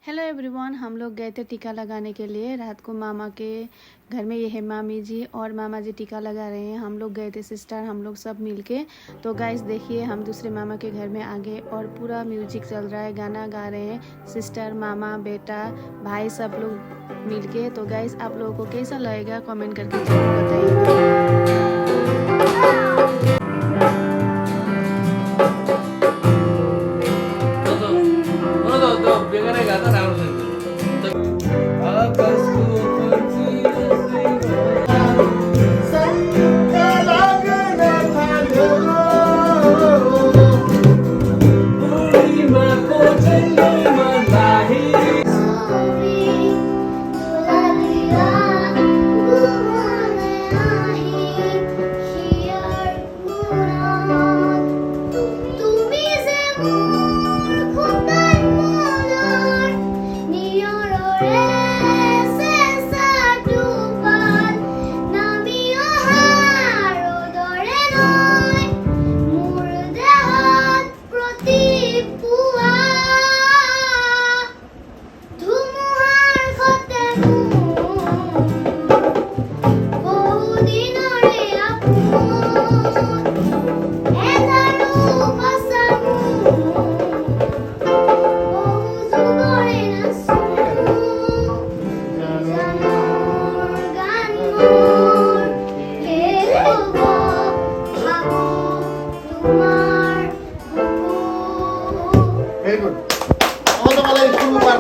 Hello everyone, हम लोग गए थे टीका लगाने के लिए। रात को मामा के घर में ये है मामी जी और मामा जी टीका लगा रहे हैं। हम लोग गए थे सिस्टर, हम लोग सब मिलके। तो गाइस देखिए, हम दूसरे मामा के घर में आ गए और पूरा म्यूजिक चल रहा है, गाना गा रहे हैं सिस्टर, मामा, बेटा, भाई सब लोग मिलके। तो गाइस आप लोगों को कैसा लगेगा कमेंट करके जरूर बताइएगा।